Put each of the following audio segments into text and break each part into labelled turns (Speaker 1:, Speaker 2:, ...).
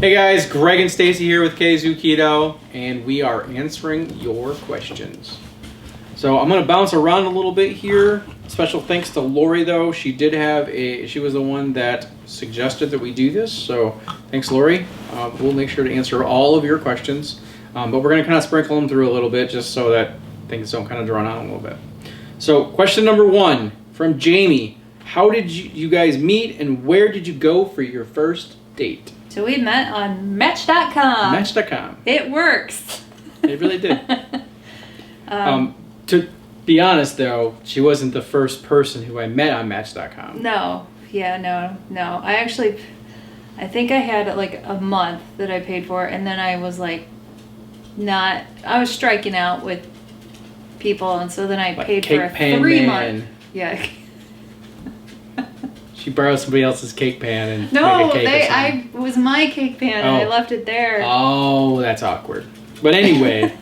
Speaker 1: Hey guys, Greg and Stacy here with Kzoo Keto, and we are answering your questions. So I'm gonna bounce around a little bit here. Special thanks to Lori though. She was the one that suggested that we do this. So thanks, Lori. We'll make sure to answer all of your questions, but we're gonna kind of sprinkle them through a little bit just so that things don't kind of drawn out a little bit. So question number 1 from Jamie: how did you guys meet, and where did you go for your first date?
Speaker 2: So we met on Match.com.
Speaker 1: Match.com.
Speaker 2: It works.
Speaker 1: It really did. To be honest, though, she wasn't the first person who I met on Match.com.
Speaker 2: No. Yeah, no. I think I had like a month that I paid for, and then I was like, I was striking out with people, and so then I paid for a 3-month. Yeah.
Speaker 1: She borrowed somebody else's cake pan and
Speaker 2: no,
Speaker 1: made a cake.
Speaker 2: It was my cake pan, and I left it there.
Speaker 1: Oh, that's awkward. But anyway.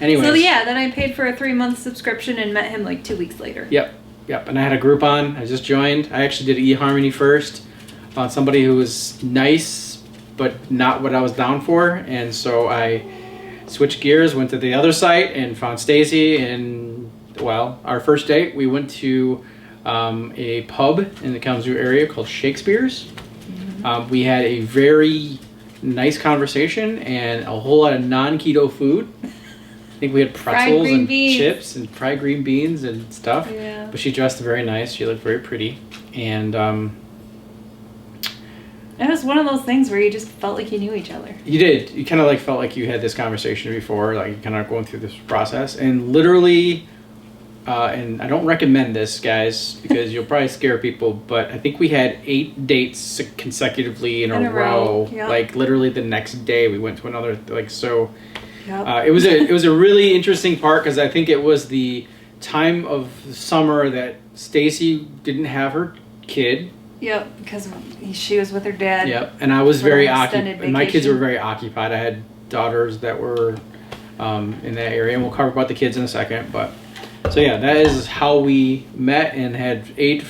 Speaker 2: So yeah, then I paid for a 3-month subscription and met him like 2 weeks later.
Speaker 1: Yep. And I had a Groupon. I just joined. I actually did eHarmony first. Found somebody who was nice, but not what I was down for, and so I switched gears, went to the other site, and found Stacy. And well, our first date, we went to a pub in the Kzoo area called Shakespeare's. Mm-hmm. We had a very nice conversation and a whole lot of non-keto food. I think we had pretzels and chips and fried green beans and stuff.
Speaker 2: Yeah.
Speaker 1: But she dressed very nice. She looked very pretty. And
Speaker 2: it was one of those things where you just felt like you knew each other.
Speaker 1: You did. You kind of like felt like you had this conversation before, like kind of going through this process. And literally, and I don't recommend this, guys, because you'll probably scare people, but I think we had 8 dates consecutively in a row.
Speaker 2: Yep.
Speaker 1: Like literally the next day we went to another, like, so.
Speaker 2: Yep.
Speaker 1: It was a really interesting part because I think it was the time of summer that Stacy didn't have her kid.
Speaker 2: Yep, because she was with her dad.
Speaker 1: Yep, and I was very occupied. My kids were very occupied. I had daughters that were in that area, and we'll cover about the kids in a second. But so yeah, that is how we met and had 8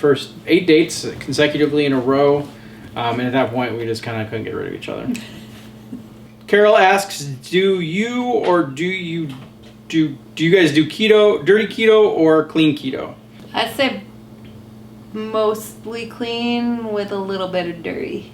Speaker 1: dates consecutively in a row. And at that point, we just kind of couldn't get rid of each other. Carol asks, do you guys do keto, dirty keto, or clean keto?
Speaker 2: I'd say mostly clean with a little bit of dirty.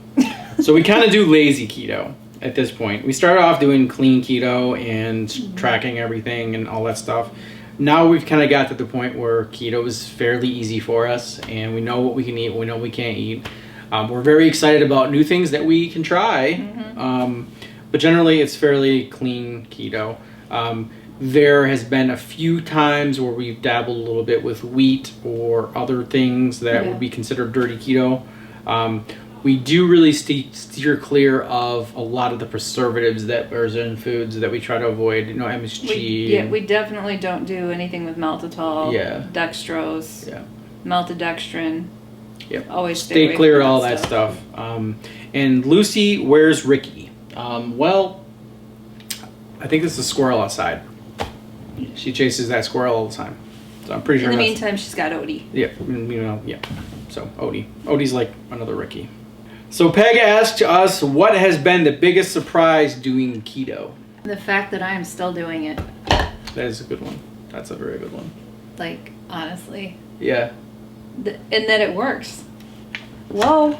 Speaker 1: So we kind of do lazy keto at this point. We started off doing clean keto and tracking everything and all that stuff. Now we've kind of got to the point where keto is fairly easy for us, and we know what we can eat, we know what we can't eat. We're very excited about new things that we can try. Mm-hmm. But generally, it's fairly clean keto. There has been a few times where we've dabbled a little bit with wheat or other things that would be considered dirty keto. We do really steer clear of a lot of the preservatives that are in foods that we try to avoid. You know, MSG.
Speaker 2: We definitely don't do anything with maltitol, dextrose, maltodextrin.
Speaker 1: Yep.
Speaker 2: Always
Speaker 1: stay clear of all that stuff. And Lucy, where's Ricky? Well, I think it's a squirrel outside. She chases that squirrel all the time. So I'm pretty sure.
Speaker 2: In the meantime, she's got Odie.
Speaker 1: Yeah, So Odie. Odie's like another Ricky. So Peg asked us, what has been the biggest surprise doing keto?
Speaker 2: The fact that I am still doing it.
Speaker 1: That is a good one. That's a very good one.
Speaker 2: Like, honestly.
Speaker 1: Yeah.
Speaker 2: And that it works. Whoa.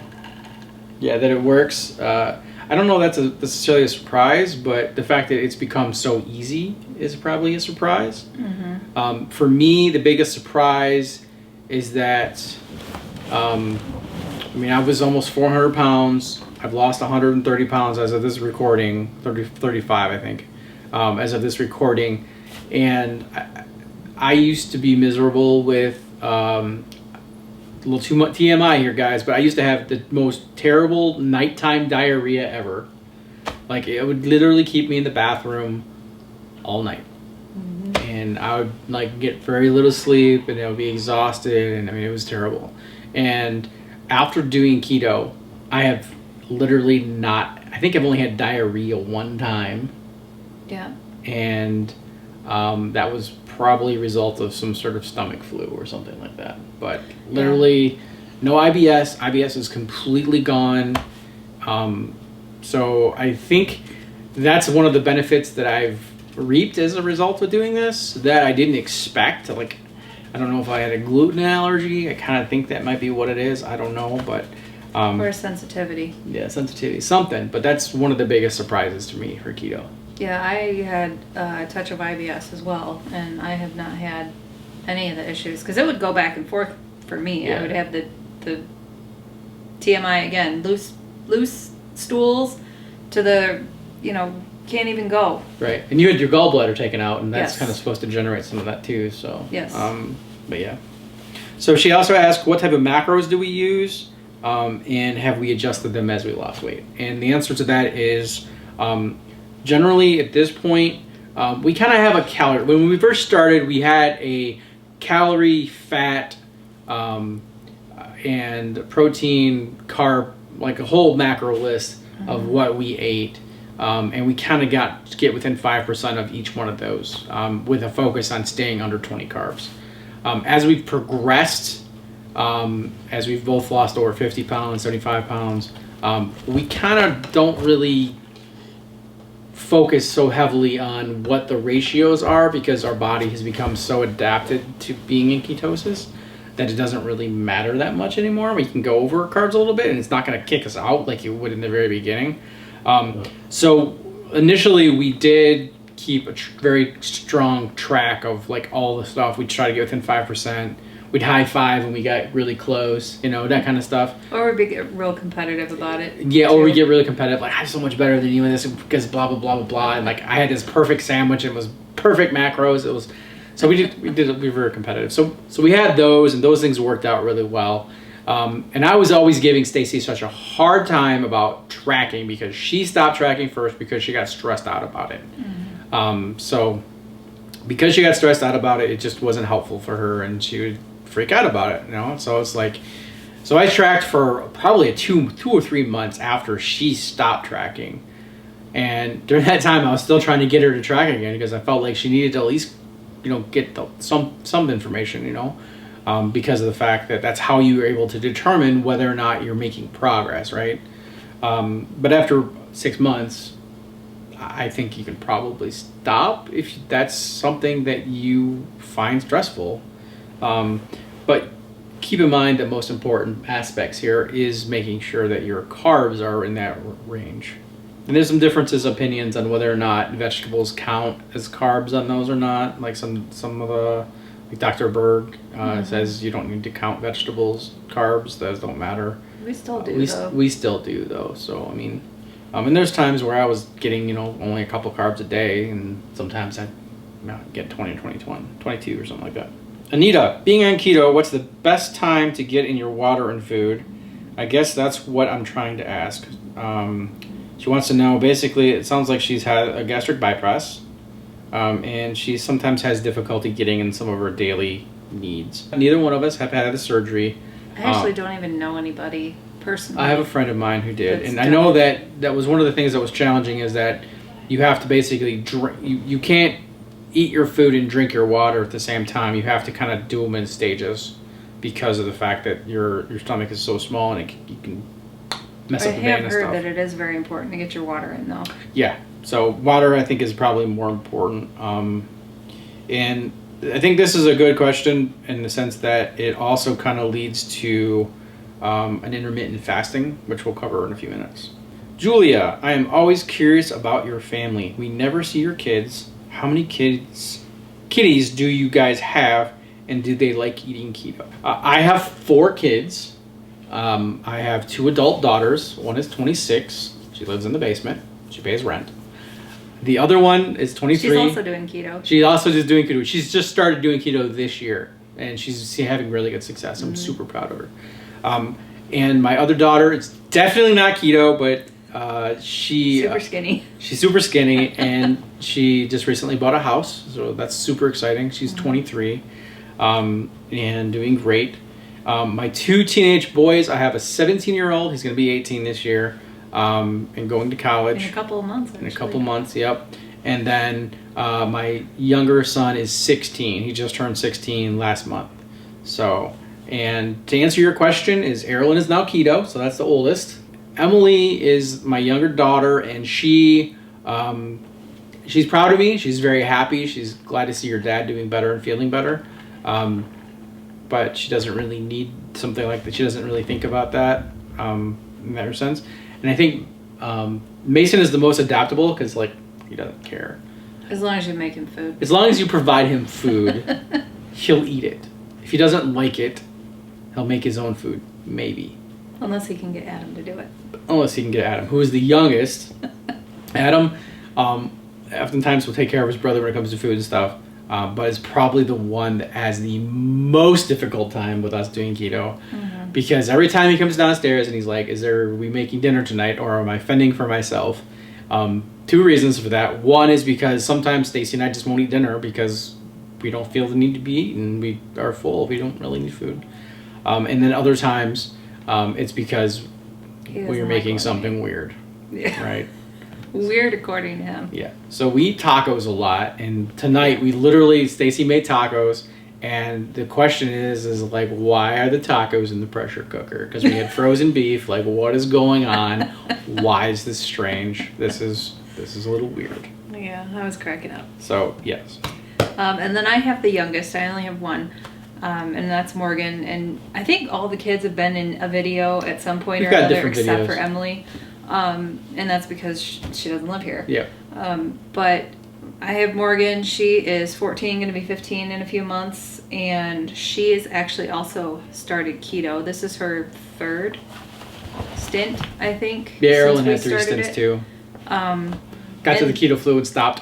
Speaker 1: Yeah, that it works. I don't know if that's necessarily a surprise, but the fact that it's become so easy is probably a surprise. Mm-hmm. For me, the biggest surprise is that, I was almost 400 pounds. I've lost 130 pounds as of this recording, 35, I think, as of this recording. And I used to be miserable with, a little too much TMI here, guys, but I used to have the most terrible nighttime diarrhea ever. Like, it would literally keep me in the bathroom all night. Mm-hmm. And I would, like, get very little sleep, and I would be exhausted, and, it was terrible. And after doing keto, I have literally I think I've only had diarrhea one time.
Speaker 2: Yeah.
Speaker 1: And that was probably a result of some sort of stomach flu or something like that. But literally no IBS. IBS is completely gone. So I think that's one of the benefits that I've reaped as a result of doing this that I didn't expect. Like, I don't know if I had a gluten allergy. I kind of think that might be what it is. I don't know, but
Speaker 2: or sensitivity.
Speaker 1: Yeah, sensitivity, something. But that's one of the biggest surprises to me for keto.
Speaker 2: Yeah, I had a touch of IBS as well, and I have not had any of the issues because it would go back and forth for me.
Speaker 1: Yeah.
Speaker 2: I would have the TMI again, loose stools to the, can't even go.
Speaker 1: Right, and you had your gallbladder taken out, and that's
Speaker 2: Yes.
Speaker 1: kind of supposed to generate some of that too. So
Speaker 2: Yes.
Speaker 1: But yeah. So she also asked, what type of macros do we use, and have we adjusted them as we lost weight? And the answer to that is, generally at this point, we kind of have a calorie. When we first started, we had a calorie, fat, and protein, carb, like a whole macro list of what we ate. And we kind of get within 5% of each one of those, with a focus on staying under 20 carbs. As we've progressed, as we've both lost over 50 pounds, 75 pounds, we kind of don't really focus so heavily on what the ratios are because our body has become so adapted to being in ketosis that it doesn't really matter that much anymore. We can go over carbs a little bit and it's not going to kick us out like you would in the very beginning. So initially we did keep a very strong track of like all the stuff. We'd try to get within 5%. We'd high five when we got really close, that kind of stuff.
Speaker 2: Or we'd get real competitive about it.
Speaker 1: Yeah, or we get really competitive. Like, I'm so much better than you in this because blah, blah, blah, blah, blah. And like, I had this perfect sandwich and it was perfect macros. It was, so we were very competitive. So we had those, and those things worked out really well. And I was always giving Stacy such a hard time about tracking because she stopped tracking first because she got stressed out about it. So because she got stressed out about it, it just wasn't helpful for her, and she would freak out about it, So it's like, so I tracked for probably 2 or 3 months after she stopped tracking, and during that time I was still trying to get her to track again because I felt like she needed to at least, get some information, because of the fact that that's how you are able to determine whether or not you're making progress, right? But after 6 months, I think you can probably stop if that's something that you find stressful. But keep in mind that most important aspects here is making sure that your carbs are in that range. And there's some differences opinions on whether or not vegetables count as carbs on those or not. Like some of the, like Dr. Berg says you don't need to count vegetables carbs; those don't matter.
Speaker 2: We still do though.
Speaker 1: We still do though. So I mean, and there's times where I was getting only a couple carbs a day, and sometimes I get 20 or 22 or something like that. Anita, being on keto, what's the best time to get in your water and food? I guess that's what I'm trying to ask. She wants to know, basically, it sounds like she's had a gastric bypass, and she sometimes has difficulty getting in some of her daily needs. Neither one of us have had the surgery.
Speaker 2: I actually don't even know anybody personally.
Speaker 1: I have a friend of mine who did, and I
Speaker 2: done.
Speaker 1: know that was one of the things that was challenging is that you have to basically drink. You can't eat your food and drink your water at the same time. You have to kind of do them in stages because of the fact that your stomach is so small and you can mess up the vein and
Speaker 2: I have
Speaker 1: stuff.
Speaker 2: heard that it is very important to get your water in though.
Speaker 1: Yeah, so water I think is probably more important. And I think this is a good question in the sense that it also kind of leads to an intermittent fasting, which we'll cover in a few minutes. Julia, I am always curious about your family. We never see your kids. How many kitties do you guys have, and do they like eating keto? I have 4 kids. I have 2 adult daughters. One is 26. She lives in the basement. She pays rent. The other one is 23.
Speaker 2: She's also doing keto.
Speaker 1: She's also just doing keto. She's just started doing keto this year, and she's having really good success. I'm super proud of her. And my other daughter, it's definitely not keto, but she's super skinny, and she just recently bought a house, so that's super exciting. She's 23 and doing great. My 2 teenage boys, I have a 17-year-old, he's going to be 18 this year, and going to college
Speaker 2: in a couple of months actually.
Speaker 1: In a couple months, yep. And then my younger son is 16. He just turned 16 last month. So, and to answer your question, is Erilyn is now keto, so that's the oldest. Emily is my younger daughter, and she's proud of me. She's very happy. She's glad to see her dad doing better and feeling better. But she doesn't really need something like that. She doesn't really think about that in that sense. And I think Mason is the most adaptable because, like, he doesn't care.
Speaker 2: As long as you make him food.
Speaker 1: As long as you provide him food, he'll eat it. If he doesn't like it, he'll make his own food, maybe.
Speaker 2: Unless he can get Adam to do it.
Speaker 1: Unless he can get Adam, who is the youngest. Adam, oftentimes will take care of his brother when it comes to food and stuff, but is probably the one that has the most difficult time with us doing keto. Mm-hmm. Because every time he comes downstairs and he's like, are we making dinner tonight, or am I fending for myself? Two reasons for that. One is because sometimes Stacy and I just won't eat dinner because we don't feel the need to be eaten. We are full. We don't really need food. And then other times, it's because we are making something weird. Yeah. Right?
Speaker 2: Weird according to him.
Speaker 1: Yeah. So we eat tacos a lot. And tonight we literally, Stacy made tacos. And the question is like, why are the tacos in the pressure cooker? Because we had frozen beef. Like, what is going on? Why is this strange? This is a little weird.
Speaker 2: Yeah, I was cracking up.
Speaker 1: So, yes.
Speaker 2: And then I have the youngest. I only have one. And that's Morgan. And I think all the kids have been in a video at some point or another, except for Emily. And that's because she doesn't live here.
Speaker 1: Yeah.
Speaker 2: But I have Morgan. She is 14, going to be 15 in a few months. And she is actually also started keto. This is her third stint, I think.
Speaker 1: Yeah, Erlen had 3 stints too. Got to the keto fluid, stopped.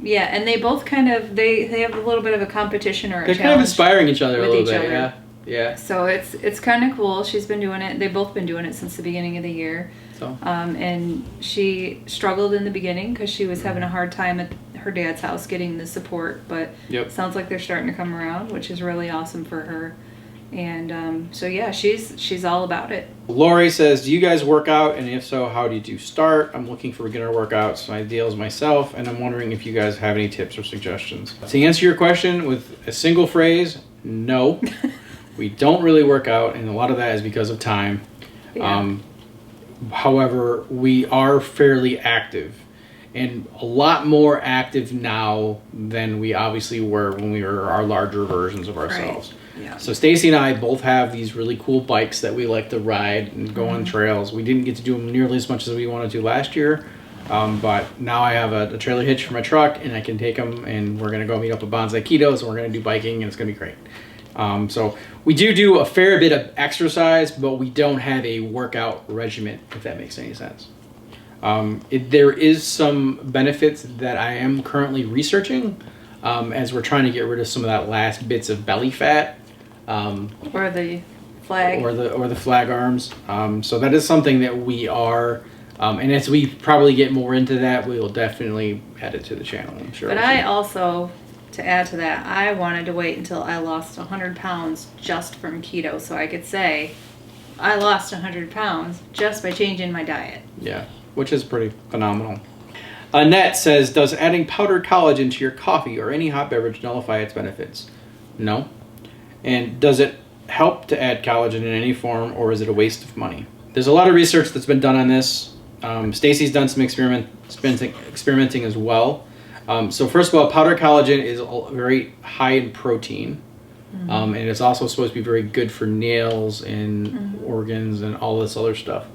Speaker 2: Yeah, and they both kind of, they have a little bit of a competition or a challenge.
Speaker 1: They're kind of inspiring each other a little bit, yeah. Yeah.
Speaker 2: So it's kind of cool. She's been doing it. They've both been doing it since the beginning of the year.
Speaker 1: So.
Speaker 2: And she struggled in the beginning because she was having a hard time at her dad's house getting the support. But it sounds like they're starting to come around, which is really awesome for her. And so yeah, she's all about it.
Speaker 1: Lori says, do you guys work out? And if so, how did you start? I'm looking for beginner workouts. My deals myself, and I'm wondering if you guys have any tips or suggestions. To answer your question with a single phrase, no. We don't really work out, and a lot of that is because of time. Yeah. However, we are fairly active, and a lot more active now than we obviously were when we were our larger versions of ourselves. Right. Yeah. So Stacy and I both have these really cool bikes that we like to ride and go on trails. We didn't get to do them nearly as much as we wanted to last year, but now I have a trailer hitch for my truck, and I can take them, and we're going to go meet up with Bonsai Ketos, and we're going to do biking, and it's going to be great. So we do a fair bit of exercise, but we don't have a workout regimen, if that makes any sense. There is some benefits that I am currently researching as we're trying to get rid of some of that last bits of belly fat.
Speaker 2: Or the flag.
Speaker 1: Or the flag arms. So that is something that we are, and as we probably get more into that, we will definitely add it to the channel, I'm sure.
Speaker 2: But I also, to add to that, I wanted to wait until I lost 100 pounds just from keto, so I could say I lost 100 pounds just by changing my diet.
Speaker 1: Yeah, which is pretty phenomenal. Annette says, does adding powdered collagen to your coffee or any hot beverage nullify its benefits? No. And does it help to add collagen in any form, or is it a waste of money? There's a lot of research that's been done on this. Stacy's done some experimenting as well. So first of all, powdered collagen is very high in protein. And it's also supposed to be very good for nails and organs and all this other stuff.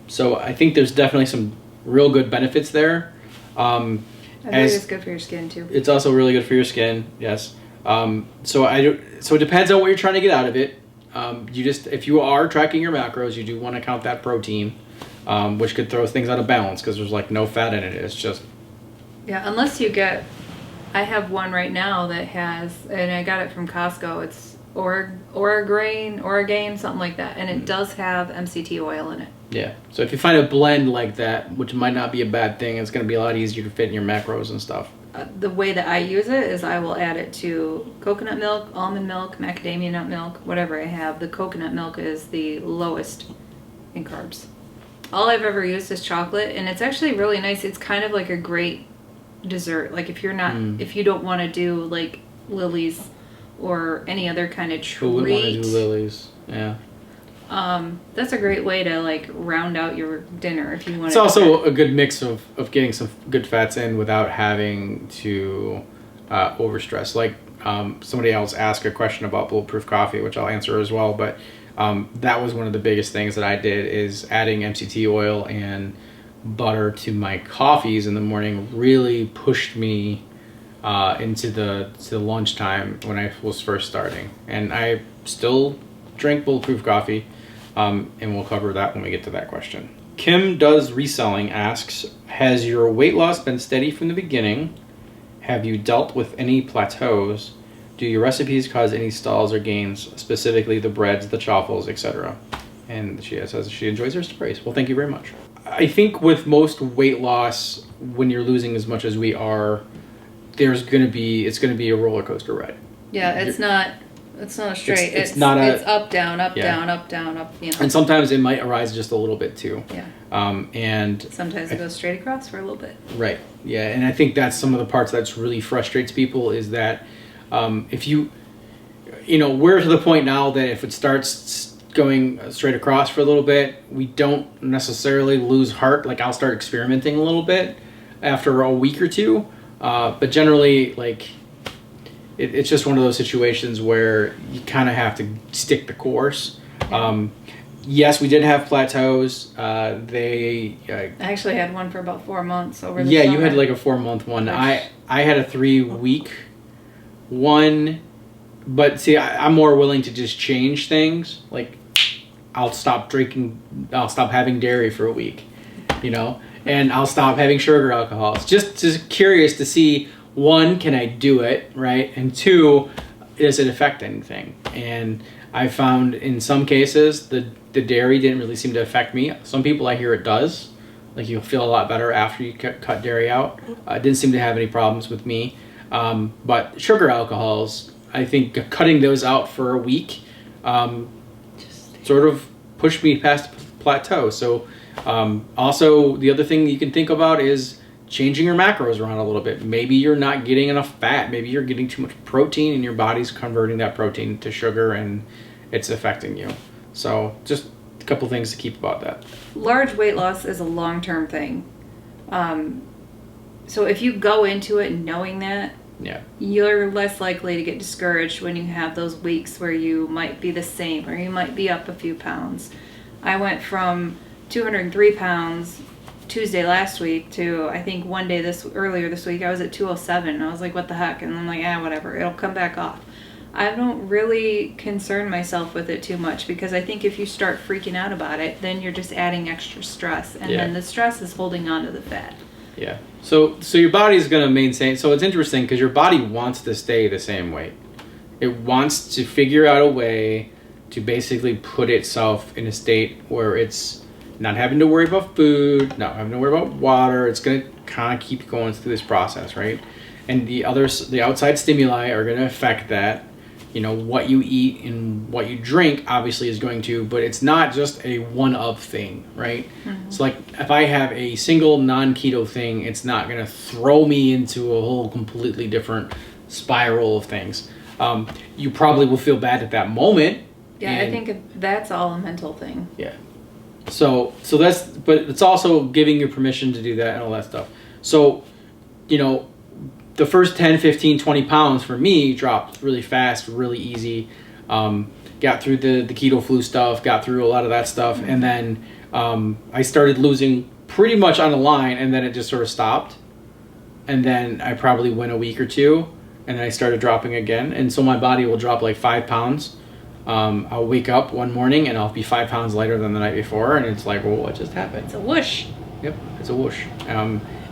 Speaker 1: So I think there's definitely some real good benefits there. I think
Speaker 2: it's good for your skin too.
Speaker 1: It's also really good for your skin, yes. So it depends on what you're trying to get out of it. If you are tracking your macros, you do want to count that protein, which could throw things out of balance because there's like no fat in it. It's just...
Speaker 2: Yeah, unless you get... I have one right now that has, and I got it from Costco. It's Oregain, something like that. And it does have MCT oil in it. Yeah.
Speaker 1: So if you find a blend like that, which might not be a bad thing, it's going to be a lot easier to fit in your macros and stuff.
Speaker 2: The way that I use it is I will add it to coconut milk, almond milk, macadamia nut milk, whatever I have. The coconut milk is the lowest in carbs. All I've ever used is chocolate, and it's actually really nice. It's kind of like a great dessert. Like if you're not, if you don't want to do like Lily's or any other kind of treat.
Speaker 1: Who would want to do Lily's? Yeah.
Speaker 2: That's a great way to like round out your dinner if you want.
Speaker 1: It's also a good mix of getting some good fats in without having to overstress. Like somebody else asked a question about bulletproof coffee, which I'll answer as well. But that was one of the biggest things that I did, is adding MCT oil and butter to my coffees in the morning really pushed me into the lunchtime when I was first starting. And I still drink bulletproof coffee, and we'll cover that when we get to that question. Kim Does Reselling asks, has your weight loss been steady from the beginning? Have you dealt with any plateaus? Do your recipes cause any stalls or gains, specifically the breads, the chaffles, etc.? And she says she enjoys her stories. Well, thank you very much. I think with most weight loss, when you're losing as much as we are, it's going to be a roller coaster ride.
Speaker 2: Yeah, it's not a straight. It's up, down, up, down, up, down, up. You know.
Speaker 1: And sometimes it might arise just a little bit too.
Speaker 2: Yeah.
Speaker 1: And
Speaker 2: sometimes it goes straight across for a little bit.
Speaker 1: Right. Yeah, and I think that's some of the parts that really frustrates people, is that if we're to the point now that if it starts going straight across for a little bit, we don't necessarily lose heart. Like, I'll start experimenting a little bit after a week or two, but generally, like, it's just one of those situations where you kind of have to stick the course. Yes, we did have plateaus. I
Speaker 2: actually had one for about 4 months over the
Speaker 1: summer.
Speaker 2: Yeah,
Speaker 1: you had like a 4-month one. I had a 3-week one, but see, I'm more willing to just change things. Like, I'll stop having dairy for a week, and I'll stop having sugar alcohols. Just curious to see, one, can I do it, right? And two, does it affect anything? And I found in some cases the dairy didn't really seem to affect me. Some people, I hear it does. Like, you'll feel a lot better after you cut dairy out. It didn't seem to have any problems with me. But sugar alcohols, I think cutting those out for a week sort of pushed me past plateau. So also, the other thing you can think about is changing your macros around a little bit. Maybe you're not getting enough fat. Maybe you're getting too much protein, and your body's converting that protein to sugar, and it's affecting you. So just a couple things to keep about that.
Speaker 2: Large weight loss is a long-term thing. So if you go into it knowing that, you're less likely to get discouraged when you have those weeks where you might be the same or you might be up a few pounds. I went from 203 pounds Tuesday last week to, I think one day earlier this week, I was at 207. And I was like, what the heck? And I'm like, whatever, it'll come back off. I don't really concern myself with it too much, because I think if you start freaking out about it, then you're just adding extra stress, and then the stress is holding on to the fat.
Speaker 1: Yeah. So your body's going to maintain. So it's interesting because your body wants to stay the same weight. It wants to figure out a way to basically put itself in a state where it's not having to worry about food, not having to worry about water. It's going to kind of keep going through this process, right? And the outside stimuli are going to affect that. What you eat and what you drink obviously is going to, but it's not just a one-of thing, right? Mm-hmm. So like, if I have a single non-keto thing, it's not going to throw me into a whole completely different spiral of things. You probably will feel bad at that moment.
Speaker 2: Yeah, I think that's all a mental thing.
Speaker 1: Yeah. So but it's also giving you permission to do that and all that stuff. So, the first 10, 15, 20 pounds for me dropped really fast, really easy. Got through the keto flu stuff, got through a lot of that stuff. Mm-hmm. And then I started losing pretty much on the line, and then it just sort of stopped. And then I probably went a week or two, and then I started dropping again. And so my body will drop like 5 pounds. I'll wake up one morning and I'll be 5 pounds lighter than the night before, and it's like, well, what just happened?
Speaker 2: It's a whoosh.
Speaker 1: Yep, it's a whoosh.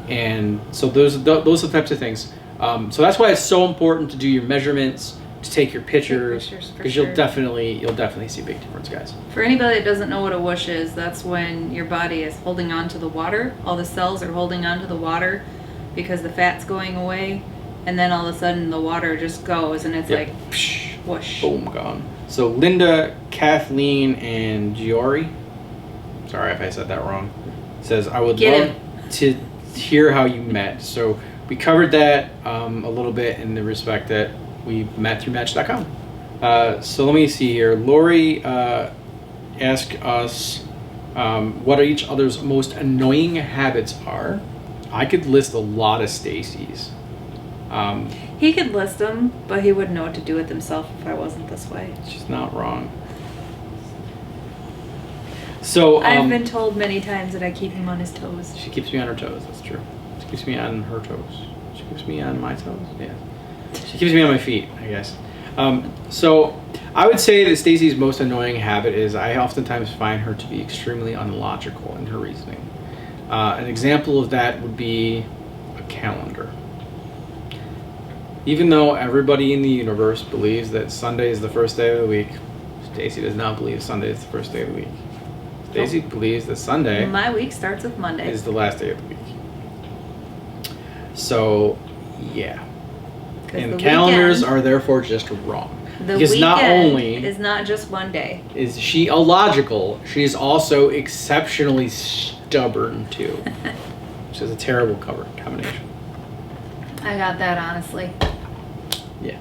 Speaker 1: And so those are the types of things. So that's why it's so important to do your measurements, to take your pictures, because you'll definitely see a big difference, guys.
Speaker 2: For anybody that doesn't know what a whoosh is, that's when your body is holding on to the water. All the cells are holding on to the water because the fat's going away, and then all of a sudden the water just goes, and it's like psh, whoosh.
Speaker 1: Boom, gone. So Linda, Kathleen, and Giori, sorry if I said that wrong, says, I would love to hear how you met. So we covered that a little bit in the respect that we met through Match.com. So let me see here. Lori ask us what each other's most annoying habits are. I could list a lot of Stacy's.
Speaker 2: He could list them, but he wouldn't know what to do with himself if I wasn't this way.
Speaker 1: She's not wrong. So
Speaker 2: I've been told many times that I keep him on his toes.
Speaker 1: she keeps me on her toes. That's true. She keeps me on her toes. She keeps me on my toes. Yeah. She keeps me on my feet, I guess. So I would say that Stacy's most annoying habit is I oftentimes find her to be extremely unlogical in her reasoning. An example of that would be a calendar. Even though everybody in the universe believes that Sunday is the first day of the week, Stacy does not believe Sunday is the first day of the week. Stacy believes that Sunday
Speaker 2: My week starts with Monday.
Speaker 1: is the last day of the week. So, yeah. And
Speaker 2: the
Speaker 1: calendars
Speaker 2: weekend-
Speaker 1: are therefore just wrong.
Speaker 2: The
Speaker 1: Because
Speaker 2: weekend
Speaker 1: not only
Speaker 2: is not just one day.
Speaker 1: is she illogical, she is also exceptionally stubborn too. Which is a terrible combination.
Speaker 2: I got that, honestly.
Speaker 1: Yeah.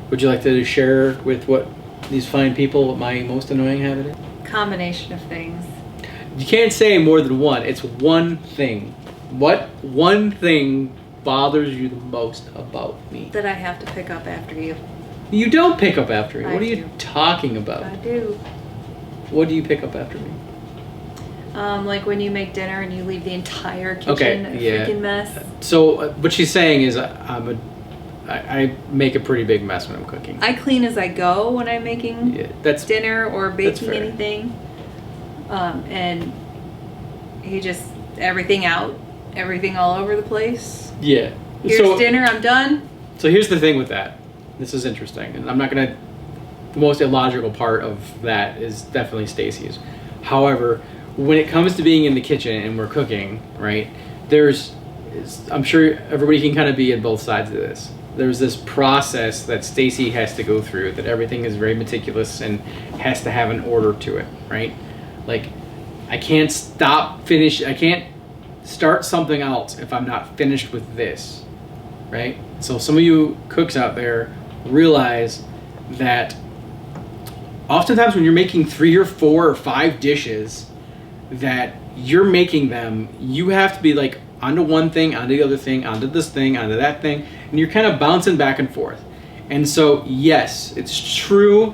Speaker 1: Would you like to share with what these fine people what my most annoying habit is?
Speaker 2: Combination of things.
Speaker 1: You can't say more than one. It's one thing. What one thing bothers you the most about me?
Speaker 2: That I have to pick up after you.
Speaker 1: You don't pick up after me.
Speaker 2: I
Speaker 1: What are you
Speaker 2: do.
Speaker 1: talking about?
Speaker 2: I do.
Speaker 1: What do you pick up after me?
Speaker 2: Like when you make dinner and you leave the entire kitchen
Speaker 1: Okay,
Speaker 2: a
Speaker 1: yeah.
Speaker 2: freaking mess.
Speaker 1: So what she's saying is I make a pretty big mess when I'm cooking.
Speaker 2: I clean as I go when I'm making
Speaker 1: Yeah, that's
Speaker 2: dinner or baking
Speaker 1: fair.
Speaker 2: anything. And he just, everything out, everything all over the place.
Speaker 1: yeah.
Speaker 2: Here's dinner, I'm done.
Speaker 1: So here's the thing with that. This is interesting, and I'm not gonna. The most illogical part of that is definitely Stacy's. However, when it comes to being in the kitchen and we're cooking, right? I'm sure everybody can kind of be at both sides of this. There's this process that Stacy has to go through, that everything is very meticulous and has to have an order to it, right? Like, I can't I can't start something else if I'm not finished with this, right? So some of you cooks out there realize that oftentimes when you're making 3 or 4 or 5 dishes that you're making them, you have to be like onto one thing, onto the other thing, onto this thing, onto that thing, and you're kind of bouncing back and forth. And so, yes, it's true,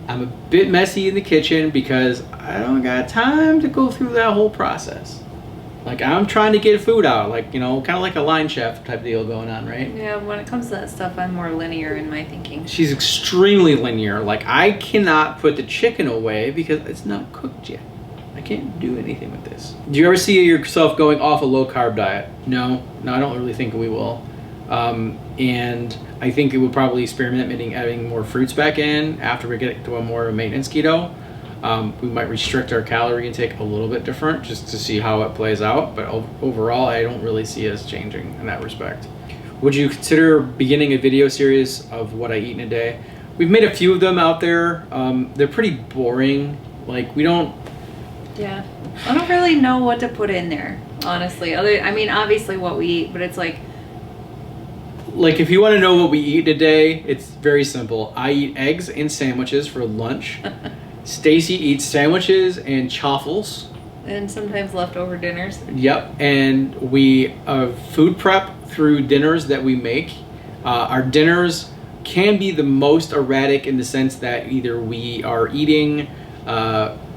Speaker 1: I'm a bit messy in the kitchen because I don't got time to go through that whole process. Like, I'm trying to get food out, like, you know, kind of like a line chef type deal going on, right?
Speaker 2: Yeah, when it comes to that stuff, I'm more linear in my thinking.
Speaker 1: She's extremely linear. Like, I cannot put the chicken away because it's not cooked yet. I can't do anything with this. Do you ever see yourself going off a low carb diet? No, I don't really think we will. And I think it would probably experiment adding more fruits back in after we get to a more maintenance keto. We might restrict our calorie intake a little bit different just to see how it plays out. But overall, I don't really see us changing in that respect. Would you consider beginning a video series of what I eat in a day? We've made a few of them out there. They're pretty boring. Like, we don't...
Speaker 2: Yeah. I don't really know what to put in there, honestly. Obviously what we eat, but it's like...
Speaker 1: Like, if you want to know what we eat in a day, it's very simple. I eat eggs and sandwiches for lunch. Stacy eats sandwiches and chaffles.
Speaker 2: And sometimes leftover dinners.
Speaker 1: Yep, and we food prep through dinners that we make. Our dinners can be the most erratic in the sense that either we are eating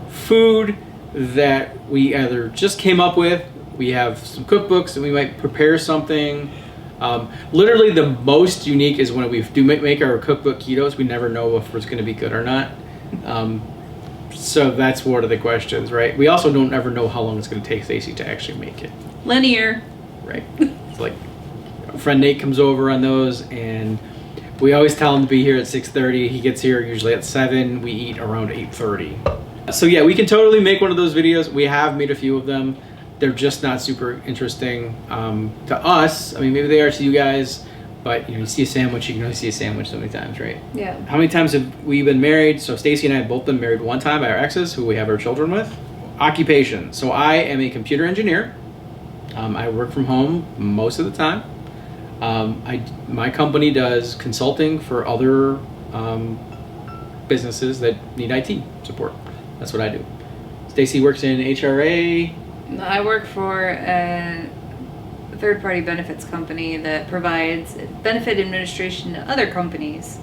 Speaker 1: food that we either just came up with, we have some cookbooks and we might prepare something. Literally the most unique is when we do make our cookbook ketos, we never know if it's going to be good or not. So that's one of the questions, right? We also don't ever know how long it's going to take Stacy to actually make it.
Speaker 2: Linear.
Speaker 1: Right. It's like our friend Nate comes over on those, and we always tell him to be here at 6:30. He gets here usually at 7. We eat around 8:30. So yeah, we can totally make one of those videos. We have made a few of them. They're just not super interesting to us. I mean, maybe they are to you guys, but you see a sandwich, you can only see a sandwich so many times, right?
Speaker 2: Yeah.
Speaker 1: How many times have we been married? So Stacy and I have both been married one time by our exes, who we have our children with. Occupation. So I am a computer engineer. I work from home most of the time. My company does consulting for other businesses that need IT support. That's what I do. Stacy works in HRA.
Speaker 2: I work for a third-party benefits company that provides benefit administration to other companies.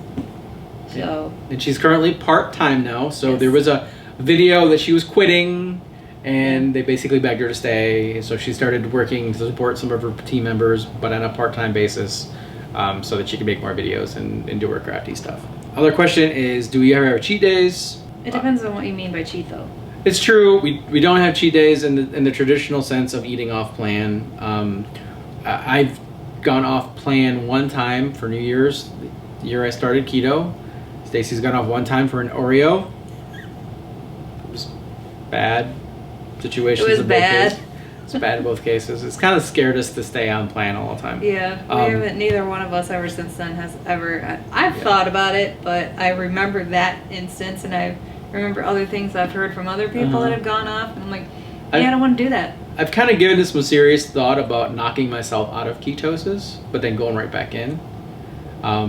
Speaker 2: So.
Speaker 1: And she's currently part-time now. So
Speaker 2: Yes.
Speaker 1: there was a video that she was quitting, and they basically begged her to stay. So she started working to support some of her team members, but on a part-time basis, so that she could make more videos and do her crafty stuff. Other question is, do we ever have cheat days?
Speaker 2: It depends on what you mean by cheat, though.
Speaker 1: It's true. We don't have cheat days in the traditional sense of eating off plan. I've gone off plan one time for New Year's, the year I started keto. Stacy's gone off one time for an Oreo. It was bad situations.
Speaker 2: It was
Speaker 1: in both
Speaker 2: bad.
Speaker 1: cases. It's bad in both cases. It's kind of scared us to stay on plan all the time.
Speaker 2: Yeah, we haven't. Neither one of us ever since then has ever. I've thought about it, but I remember that instance, and I remember other things I've heard from other people that have gone off, and I'm like, I don't want to do that.
Speaker 1: I've kind of given this some serious thought about knocking myself out of ketosis, but then going right back in.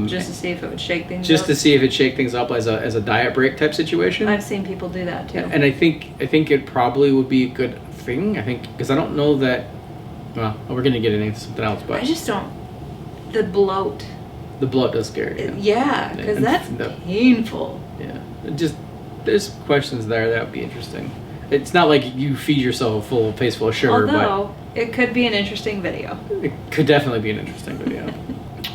Speaker 2: Just to see if it would shake things up.
Speaker 1: Just to see if it shake things up as a diet break type situation.
Speaker 2: I've seen people do that too.
Speaker 1: And I think it probably would be a good thing. I think because I don't know that. Well, we're gonna get into something else, but
Speaker 2: I just don't. The bloat.
Speaker 1: The bloat does scare you.
Speaker 2: Yeah, because that's painful.
Speaker 1: Yeah, there's questions there that would be interesting. It's not like you feed yourself a full face full of sugar,
Speaker 2: Although it could be an interesting video.
Speaker 1: It could definitely be an interesting video.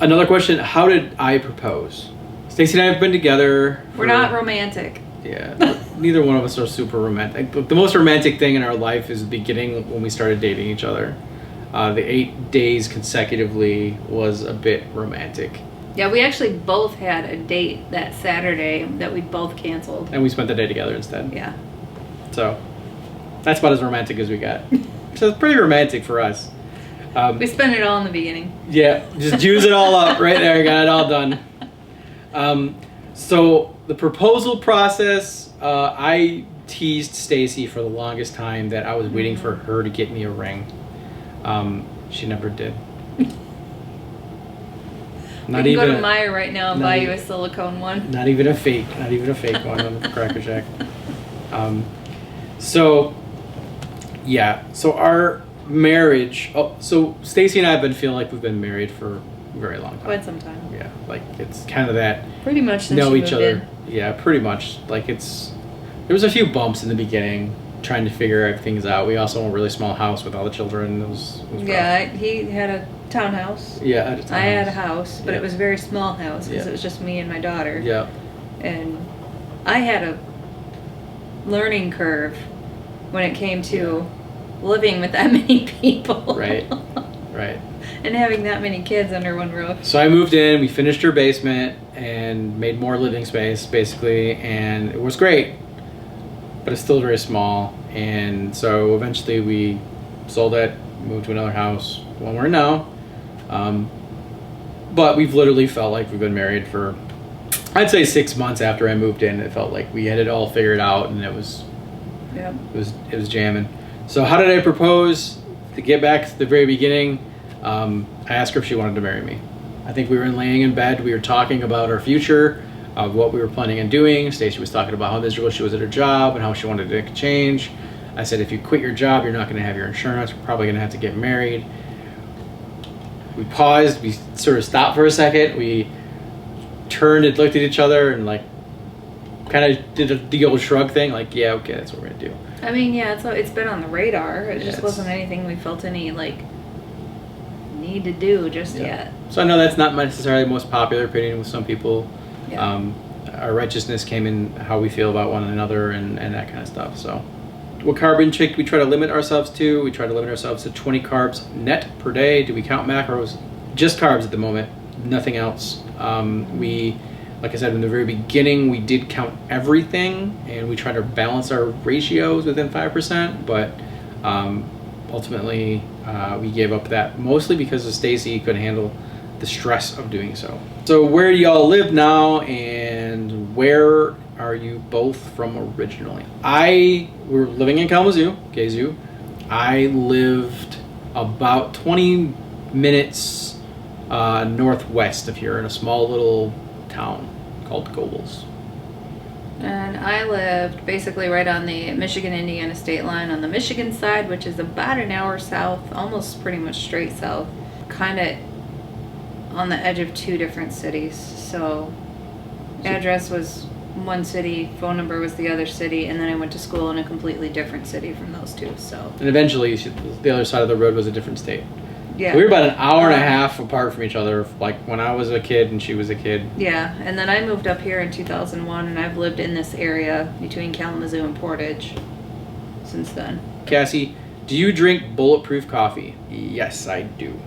Speaker 1: Another question: how did I propose? Stacy and I have been together.
Speaker 2: We're not romantic.
Speaker 1: Yeah, neither one of us are super romantic. The most romantic thing in our life is the beginning when we started dating each other. The 8 days consecutively was a bit romantic.
Speaker 2: Yeah, we actually both had a date that Saturday that we both canceled.
Speaker 1: And we spent the day together instead.
Speaker 2: Yeah.
Speaker 1: So, that's about as romantic as we got. So it's pretty romantic for us.
Speaker 2: We spent it all in the beginning.
Speaker 1: Yeah, just juice it all up right there. Got it all done. So the proposal process, I teased Stacy for the longest time that I was waiting for her to get me a ring. She never did.
Speaker 2: Not we can even go to Meijer right now and buy you a silicone one.
Speaker 1: Not even a fake one on the Cracker Jack. So our marriage. So Stacy and I have been feeling like we've been married for a very long time.
Speaker 2: Quite some time.
Speaker 1: Yeah, like it's kind of that.
Speaker 2: Pretty much since
Speaker 1: know
Speaker 2: you
Speaker 1: each
Speaker 2: moved
Speaker 1: other.
Speaker 2: in.
Speaker 1: Yeah, pretty much. Like there was a few bumps in the beginning, trying to figure things out. We also own a really small house with all the children. It was rough.
Speaker 2: He had a townhouse.
Speaker 1: Yeah, I had a townhouse.
Speaker 2: I had a house, but it was a very small house because it was just me and my daughter.
Speaker 1: Yeah.
Speaker 2: And I had a learning curve when it came to living with that many people.
Speaker 1: Right.
Speaker 2: And having that many kids under one roof.
Speaker 1: So I moved in, we finished her basement and made more living space basically, and it was great, but it's still very small. And so eventually we sold it, moved to another house, one we're in now. But we've literally felt like we've been married for, I'd say 6 months after I moved in. It felt like we had it all figured out, and it was jamming. So how did I propose? To get back to the very beginning, I asked her if she wanted to marry me. I think we were laying in bed. We were talking about our future, of what we were planning on doing. Stacy was talking about how miserable she was at her job and how she wanted to change. I said, if you quit your job, you're not going to have your insurance. We're probably going to have to get married. We paused. We sort of stopped for a second. We turned and looked at each other and kind of did the old shrug thing. Like, yeah, okay, that's what we're going to do.
Speaker 2: I mean, yeah, it's been on the radar. It just wasn't anything we felt any need to do just yet. So
Speaker 1: I know that's not necessarily the most popular opinion with some people.
Speaker 2: Yeah.
Speaker 1: Our righteousness came in how we feel about one another and that kind of stuff. So what carb intake we try to limit ourselves to? We try to limit ourselves to 20 carbs net per day. Do we count macros? Just carbs at the moment, nothing else. Like I said, in the very beginning, we did count everything, and we tried to balance our ratios within 5%, but ultimately we gave up that, mostly because of Stacy couldn't handle the stress of doing so. So where do y'all live now, and where are you both from originally? We're living in Kzoo. I lived about 20 minutes northwest of here in a small little town called Gobles.
Speaker 2: And I lived basically right on the Michigan-Indiana state line on the Michigan side, which is about an hour south, almost pretty much straight south. Kind of on the edge of 2 different cities. So address was one city, phone number was the other city, and then I went to school in a completely different city from those 2. So.
Speaker 1: And eventually, the other side of the road was a different state.
Speaker 2: Yeah.
Speaker 1: We were about an hour and a half apart from each other, like when I was a kid and she was a kid.
Speaker 2: Yeah, and then I moved up here in 2001, and I've lived in this area between Kalamazoo and Portage since then.
Speaker 1: Cassie, do you drink bulletproof coffee? Yes, I do.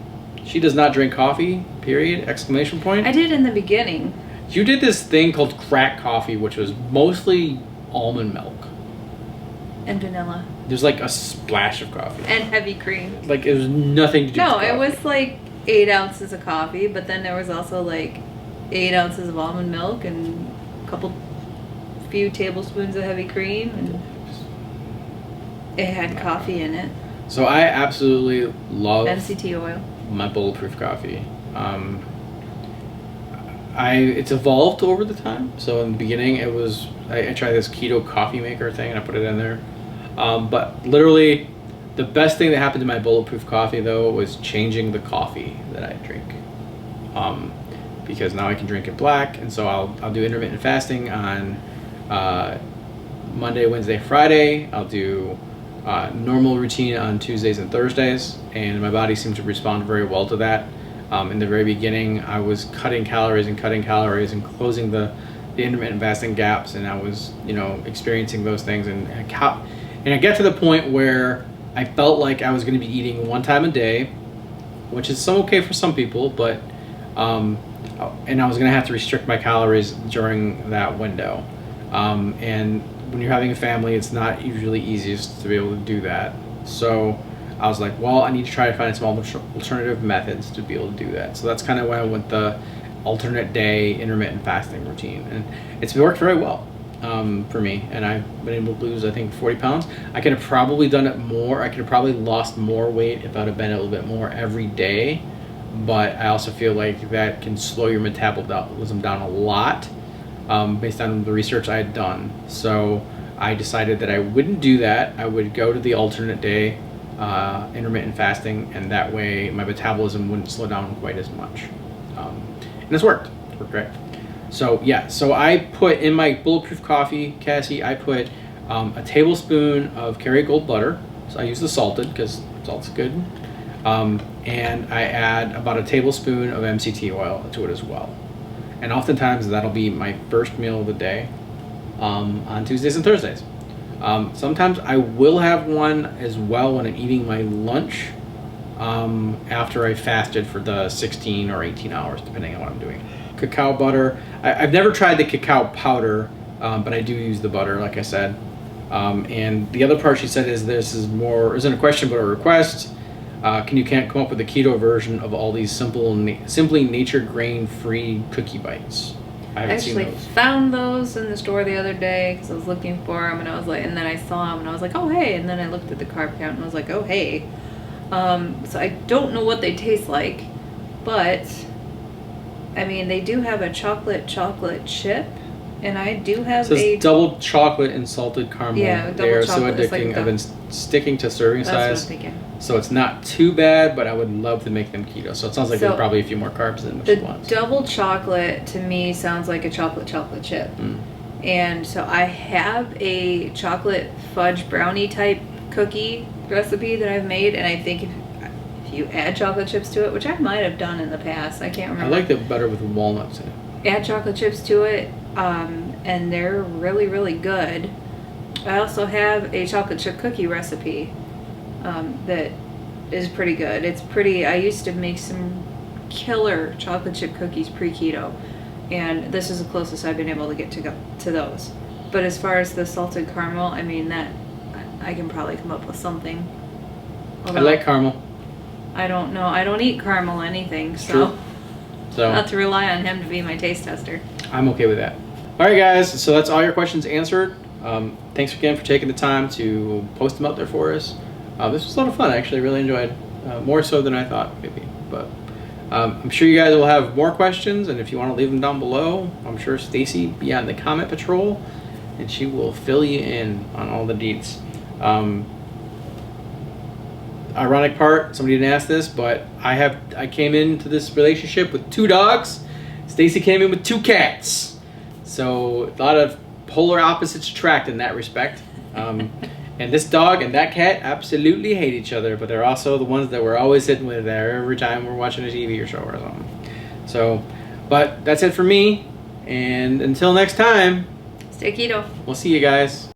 Speaker 1: She does not drink coffee, period, exclamation point.
Speaker 2: I did in the beginning.
Speaker 1: You did this thing called crack coffee, which was mostly almond milk.
Speaker 2: And vanilla.
Speaker 1: There's like a splash of coffee.
Speaker 2: And heavy cream.
Speaker 1: Like it was nothing to do with
Speaker 2: No,
Speaker 1: coffee.
Speaker 2: it was like 8 ounces of coffee, but then there was also like 8 ounces of almond milk and a few tablespoons of heavy cream, and it had coffee in it.
Speaker 1: So I absolutely love
Speaker 2: MCT oil.
Speaker 1: my bulletproof coffee. It's evolved over the time. So in the beginning, it was I tried this keto coffee maker thing and I put it in there. But literally, the best thing that happened to my bulletproof coffee though was changing the coffee that I drink. Because now I can drink it black, and so I'll do intermittent fasting on Monday, Wednesday, Friday. I'll do normal routine on Tuesdays and Thursdays, and my body seemed to respond very well to that. In the very beginning, I was cutting calories and closing the intermittent fasting gaps, and I was, experiencing those things, and I get to the point where I felt like I was going to be eating 1 time a day, which is okay for some people, but and I was going to have to restrict my calories during that window. And when you're having a family, it's not usually easiest to be able to do that. So I was like, well, I need to try to find some alternative methods to be able to do that. So that's kind of why I went the alternate day intermittent fasting routine, and it's worked very well for me. And I've been able to lose, I think, 40 pounds. I could have probably done it more. I could have probably lost more weight if I'd have been a little bit more every day. But I also feel like that can slow your metabolism down a lot, based on the research I had done. So I decided that I wouldn't do that. I would go to the alternate day intermittent fasting, and that way my metabolism wouldn't slow down quite as much. And it's worked. It's worked great. So yeah, so I put in my bulletproof coffee, Cassie, I put a tablespoon of Kerrygold butter. So I use the salted because salt's good. And I add about a tablespoon of MCT oil to it as well. And oftentimes that'll be my first meal of the day on Tuesdays and Thursdays. Sometimes I will have one as well when I'm eating my lunch after I fasted for the 16 or 18 hours, depending on what I'm doing. Cacao butter. I've never tried the cacao powder, but I do use the butter, like I said. And the other part she said is this isn't a question but a request. Can't come up with a keto version of all these simply nature grain free cookie bites. I haven't seen those.
Speaker 2: Found those in the store the other day because I was looking for them, and I was like, and then I saw them and I was like, oh hey, and then I looked at the carb count and I was like, oh hey. So I don't know what they taste like, but I mean they do have a chocolate chip, and I do have
Speaker 1: double chocolate and salted caramel.
Speaker 2: Yeah, double
Speaker 1: they are
Speaker 2: chocolate.
Speaker 1: so addicting. I've been sticking to serving size.
Speaker 2: That's what I'm thinking.
Speaker 1: So it's not too bad, but I would love to make them keto. So it sounds like there's probably a few more carbs than what she wants.
Speaker 2: The double chocolate to me sounds like a chocolate chip. And so I have a chocolate fudge brownie type cookie recipe that I've made, and I think if you add chocolate chips to it, which I might have done in the past, I can't remember.
Speaker 1: I like it better with walnuts in it.
Speaker 2: Add chocolate chips to it, and they're really, really good. I also have a chocolate chip cookie recipe that is pretty good. I used to make some killer chocolate chip cookies pre-keto, and this is the closest I've been able to get to those. But as far as the salted caramel, I mean, that I can probably come up with something.
Speaker 1: Although, I like caramel.
Speaker 2: I don't know. I don't eat caramel anything, so I'll have to rely on him to be my taste tester.
Speaker 1: I'm okay with that. All right, guys. So that's all your questions answered. Thanks again for taking the time to post them out there for us. This was a lot of fun. I actually really enjoyed, more so than I thought maybe. But I'm sure you guys will have more questions, and if you want to leave them down below, I'm sure Stacy be on the comment patrol, and she will fill you in on all the deets. Ironic part, somebody didn't ask this, but I came into this relationship with 2 dogs. Stacy came in with 2 cats. So a lot of polar opposites attract in that respect. And this dog and that cat absolutely hate each other, but they're also the ones that we're always sitting with there every time we're watching a TV or show or something. So, but that's it for me. And until next time,
Speaker 2: Stay keto.
Speaker 1: we'll see you guys.